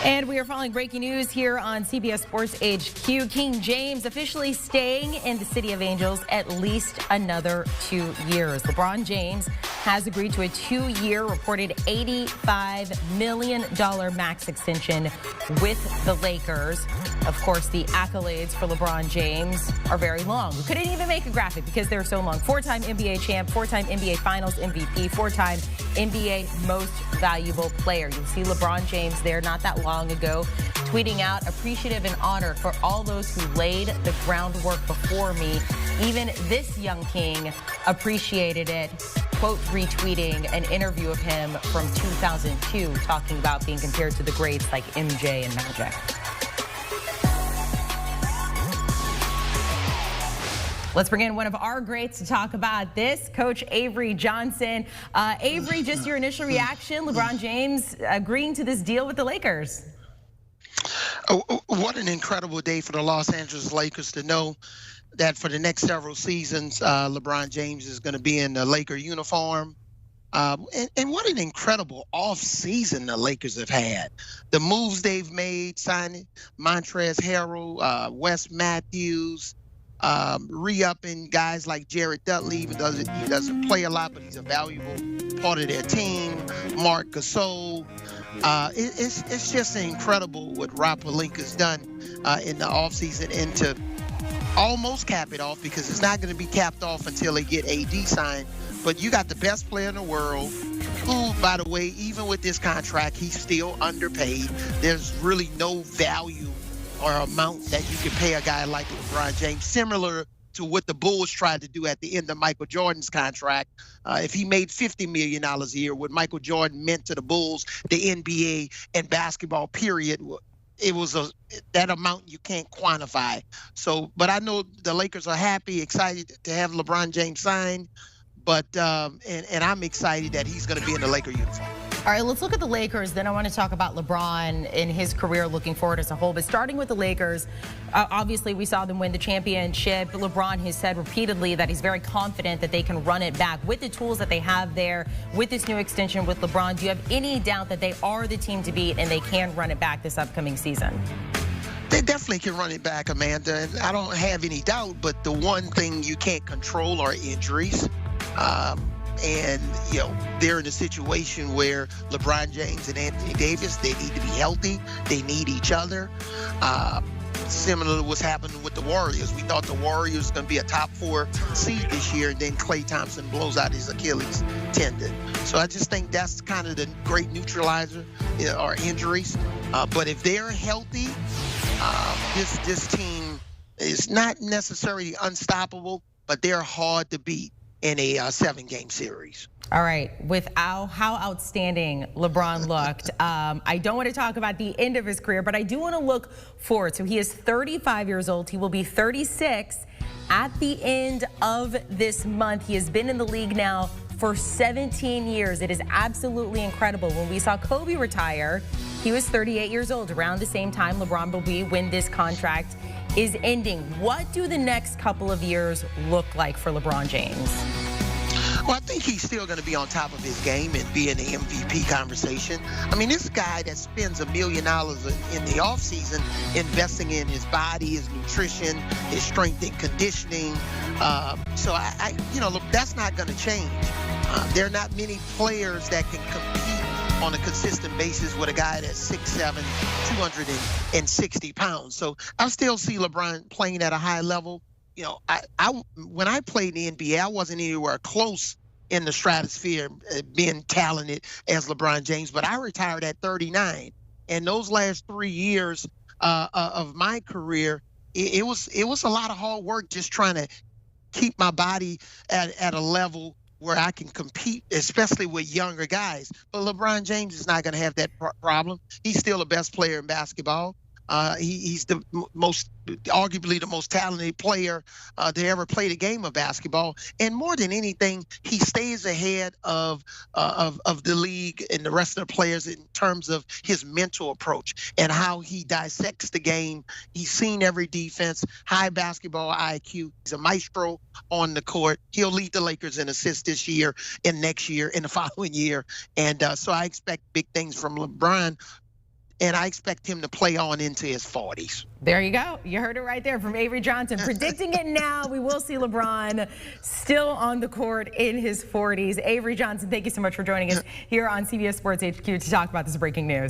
And we are following breaking news here on CBS Sports HQ. King James officially staying in the City of Angels at least another 2 years. LeBron James has agreed to a 2-year reported $85 million max extension with the Lakers. Of course, the accolades for LeBron James are very long. We couldn't even make a graphic because they're so long. 4-time NBA champ, 4-time NBA Finals MVP, 4-time NBA Most Valuable Player. You'll see LeBron James there not that long ago tweeting out, appreciative and honored for all those who laid the groundwork before me. Even this young king appreciated it. Quote, retweeting an interview of him from 2002 talking about being compared to the greats like MJ and Magic. Let's bring in one of our greats to talk about this, Coach Avery Johnson. Avery, just your initial reaction, LeBron James agreeing to this deal with the Lakers. Oh, what an incredible day for the Los Angeles Lakers to know that for the next several seasons, LeBron James is going to be in the Laker uniform. And what an incredible offseason the Lakers have had. The moves they've made, signing Montrezl Harrell, Wes Matthews, re-upping guys like Jared Dudley, even though he doesn't play a lot, but he's a valuable part of their team. Marc Gasol. It's just incredible what Rob Pelinka's done in the offseason, and to almost cap it off, because it's not going to be capped off until they get AD signed. But you got the best player in the world, who, by the way, even with this contract, he's still underpaid. There's really no value or amount that you can pay a guy like LeBron James, similar to what the Bulls tried to do at the end of Michael Jordan's contract. If he made $50 million a year, what Michael Jordan meant to the Bulls, the NBA, and basketball, period, it was that amount you can't quantify. So, but I know the Lakers are happy, excited to have LeBron James signed, but and I'm excited that he's going to be in the Laker uniform. All right, let's look at the Lakers. Then I want to talk about LeBron in his career looking forward as a whole. But starting with the Lakers, obviously we saw them win the championship. LeBron has said repeatedly that he's very confident that they can run it back with the tools that they have there, with this new extension with LeBron. Do you have any doubt that they are the team to beat and they can run it back this upcoming season? They definitely can run it back, Amanda. I don't have any doubt, but the one thing you can't control are injuries. And, you know, they're in a situation where LeBron James and Anthony Davis, they need to be healthy. They need each other. Similar to what's happening with the Warriors. We thought the Warriors were going to be a top 4 seed this year, and then Klay Thompson blows out his Achilles tendon. So I just think that's kind of the great neutralizer, are injuries. But if they're healthy, this team is not necessarily unstoppable, but they're hard to beat in a 7-game series. All right, with how outstanding LeBron looked, I don't want to talk about the end of his career, but I do want to look forward. So he is 35 years old. He will be 36 at the end of this month. He has been in the league now for 17 years. It is absolutely incredible. When we saw Kobe retire, he was 38 years old. Around the same time LeBron will be when this contract is ending. What do the next couple of years look like for LeBron James? Well, I think he's still going to be on top of his game and be in the MVP conversation. I mean, this guy that spends $1 million in the offseason investing in his body, his nutrition, his strength and conditioning. So that's not going to change. There are not many players that can compete on a consistent basis with a guy that's 6'7", 260 pounds. So I still see LeBron playing at a high level. You know, when I played in the NBA, I wasn't anywhere close in the stratosphere being talented as LeBron James, but I retired at 39. And those last 3 years of my career, it was a lot of hard work just trying to keep my body at a level where I can compete, especially with younger guys. But LeBron James is not going to have that problem. He's still the best player in basketball. He's the arguably the most talented player to ever play the game of basketball. And more than anything, he stays ahead of the league and the rest of the players in terms of his mental approach and how he dissects the game. He's seen every defense, high basketball IQ. He's a maestro on the court. He'll lead the Lakers in assists this year and next year and the following year. And so I expect big things from LeBron. and I expect him to play on into his 40s. There you go. You heard it right there from Avery Johnson. Predicting it now. We will see LeBron still on the court in his 40s. Avery Johnson, thank you so much for joining us here on CBS Sports HQ to talk about this breaking news.